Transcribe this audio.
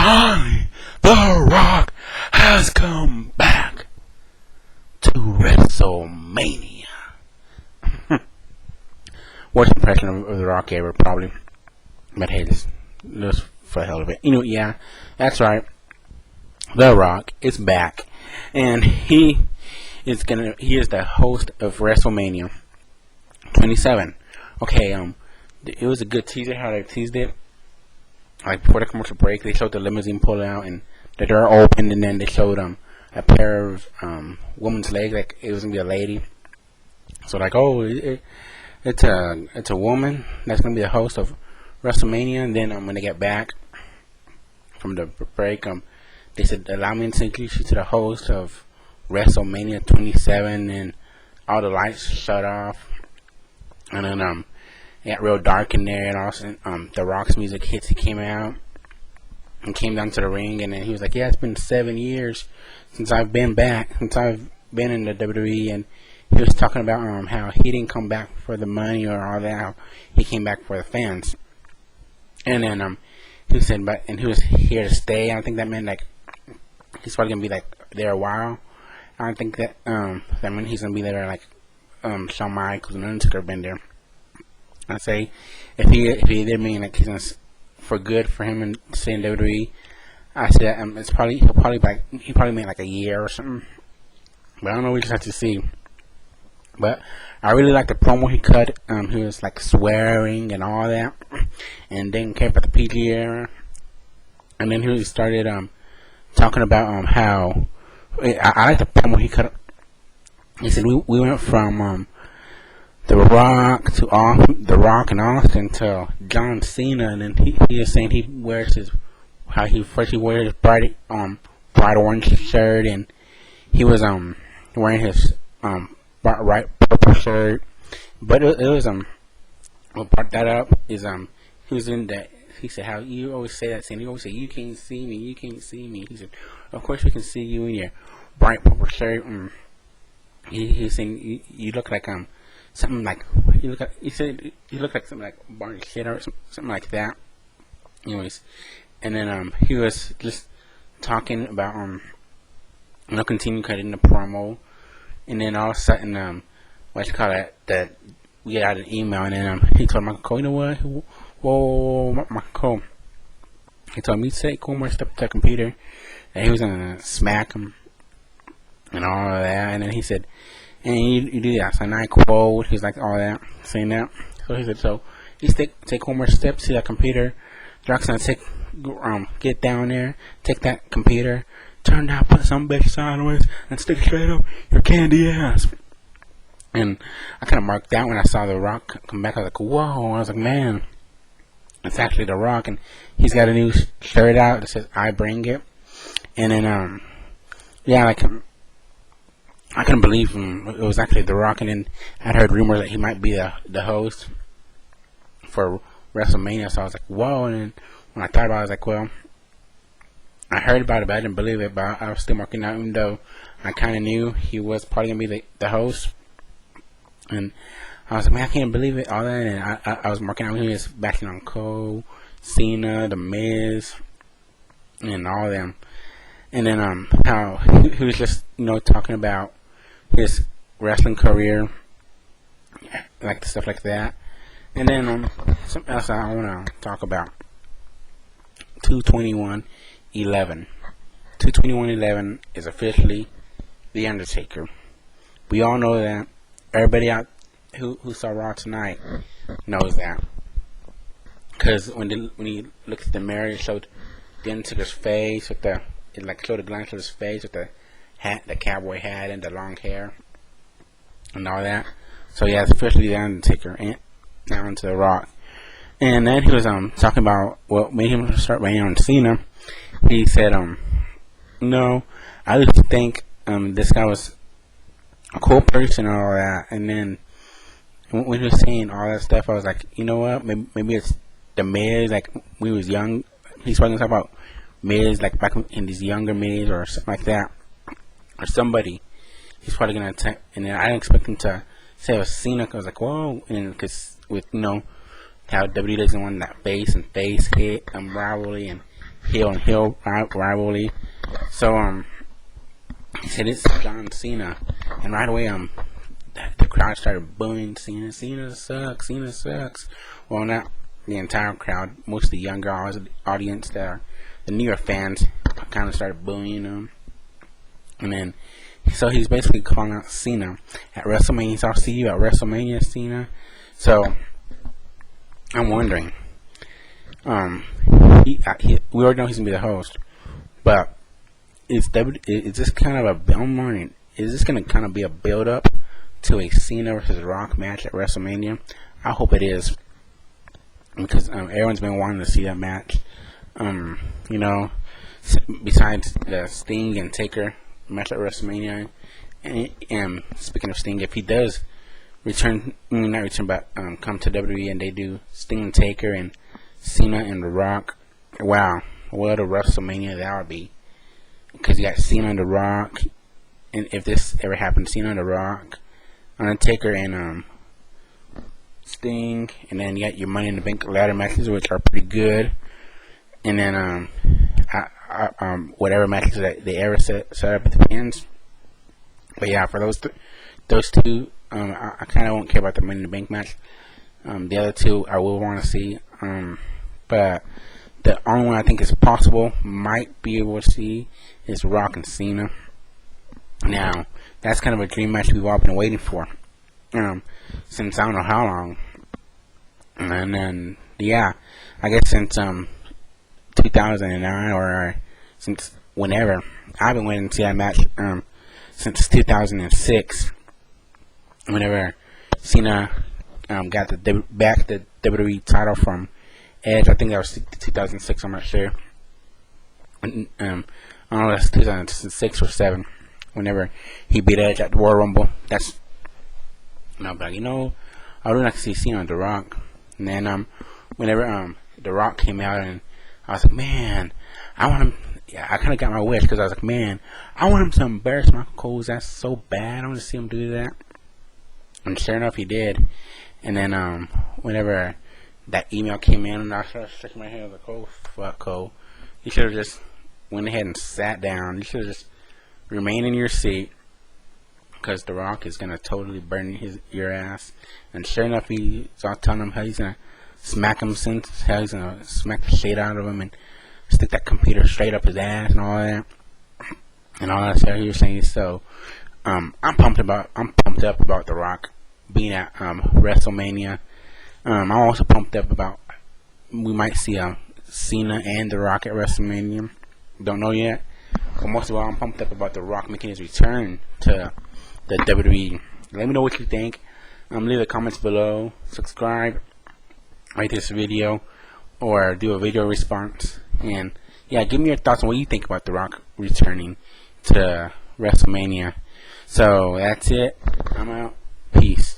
finally, The Rock has come back to WrestleMania. Worst impression of The Rock ever, probably. But hey, just for the hell of it. Yeah, that's right. The Rock is back, and he is the host of WrestleMania 27. Okay, it was a good teaser how they teased it. Like before the commercial break, they showed the limousine pull out and the door opened, and then they showed a pair of woman's legs, like it was gonna be a lady. So like, oh, it's a woman that's gonna be the host of WrestleMania. And then when they get back from the break, they said, allow me to introduce you to the host of WrestleMania 27, and all the lights shut off, and then it got real dark in there, and all of a sudden, The Rock's music hits. He came out and came down to the ring, and then he was like, yeah, it's been 7 years since I've been back, since I've been in the WWE, and he was talking about how he didn't come back for the money or all that, how he came back for the fans. And then he said, and he was here to stay. I don't think that meant like he's probably gonna be like there a while. I don't think that meant he's gonna be there like Shawn Michaels and Undertaker have been there. I say if he did mean like he's gonna for good for him and stay in WWE, I say that it's probably he probably meant like a year or something. But I don't know. We just have to see. But I really like the promo he cut. He was like swearing and all that, and didn't care about the PG era. And then he started talking about how I like the promo he cut. He said we went from The Rock and Austin to John Cena, and then he was saying he wears his bright orange shirt, and he was wearing his bright purple shirt. But it was what brought that up is he was in that. He said, how you always say that saying, you always say, you can't see me, you can't see me. He said, of course we can see you in your bright purple shirt. He's saying you look like something like he said you look like something like Barney shit or something like that. Anyways, and then he was just talking about continue cutting the promo, and then all of a sudden what you call it, that we got an email, and then he told Michael Cole, you know what? Whoa, Michael Cole. He told me to take one more step to the computer, and he was gonna smack him and all of that. And then he said, and you do that. So I quote, he's like all that, saying that. So he said, so you take one more step to that computer. Rock's gonna get down there, take that computer, turn down, put some bitch sideways, and stick straight up your candy ass. And I kind of marked that when I saw The Rock come back. I was like, whoa. I was like, man, it's actually The Rock. And he's got a new shirt out that says, I bring it. And then, yeah, like, I couldn't believe him. It was actually The Rock. And then I heard rumors that he might be the host for WrestleMania. So I was like, whoa. And then when I thought about it, I was like, well, I heard about it, but I didn't believe it. But I was still marking out, even though I kind of knew he was probably going to be the host. And I was like, man, I can't believe it, all that. And I was marking out when he was backing on Cole, Cena, The Miz, and all of them. And then how he was just, talking about his wrestling career, like stuff like that. And then something else I want to talk about. 221-11. 221-11 is officially The Undertaker. We all know that. Everybody out who saw Raw tonight knows that. Because when you look at the mirror, it showed the Undertaker's face it showed a glance of his face with the hat, the cowboy hat, and the long hair, and all that. So yeah, it's officially The Undertaker, and now into The Rock. And then he was talking about what made him start banging on Cena. He said, no, I used to think this guy was a cool person and all that. And then when he was saying all that stuff, I was like, you know what? Maybe it's the Miz. Like when he was young, he's probably gonna talk about Miz, like back in his younger Miz or something like that, or somebody. He's probably gonna attack. And then I didn't expect him to say it was Cena. I was like, whoa, and because with how WWE doesn't want that face hit rivalry, and heel and heel rivalry. So he said it's John Cena, and right away the crowd started booing Cena. Cena sucks. Cena sucks. Well, not the entire crowd. Most of the younger audience, the newer fans, kind of started booing him. And then, so he's basically calling out Cena at WrestleMania. So I'll see you at WrestleMania, Cena. So I'm wondering. We already know he's gonna be the host, but is this kind of a? I'm wondering, is this gonna kind of be a build up to a Cena versus Rock match at WrestleMania? I hope it is, because everyone's been wanting to see that match. You know, besides the Sting and Taker match at WrestleMania, and speaking of Sting, if he does return, not return, but come to WWE and they do Sting and Taker and Cena and The Rock, wow, what a WrestleMania that would be. Because you got Cena and The Rock, and if this ever happens, Cena and The Rock, Undertaker and Sting, and then you got your Money in the Bank ladder matches, which are pretty good, and then whatever matches that they ever set up at the ends. But yeah, for those two, I kind of won't care about the Money in the Bank match. The other two I will want to see, but the only one I think is possible, might be able to see, is Rock and Cena. Now, that's kind of a dream match we've all been waiting for, since I don't know how long. And then, yeah, I guess since 2009 or since whenever, I've been waiting to see that match since 2006. Whenever Cena got the WWE title from Edge, I think that was 2006. I'm not sure. I don't know if that's 2006 or 7. Whenever he beat Edge at the Royal Rumble, that's but I would like to see Cena and The Rock. And then whenever The Rock came out, and I was like, man, I want him. Yeah, I kind of got my wish, because I was like, man, I want him to embarrass Michael Cole. That's so bad. I want to see him do that. And sure enough, he did. And then whenever that email came in, and I started shaking my head, I was like, oh, fuck, Cole. You should have just went ahead and sat down. You should have just remained in your seat, because The Rock is going to totally burn your ass. And sure enough, he's all telling him how he's going to smack him, how he's going to smack the shit out of him and stick that computer straight up his ass and all that. And all that stuff he was saying. So, I'm pumped up about The Rock being at WrestleMania. I'm also pumped up about we might see Cena and The Rock at WrestleMania. Don't know yet. But most of all, I'm pumped up about The Rock making his return to the WWE. Let me know what you think. Leave the comments below. Subscribe. Rate this video. Or do a video response. And yeah, give me your thoughts on what you think about The Rock returning to WrestleMania. So that's it. I'm out. Peace.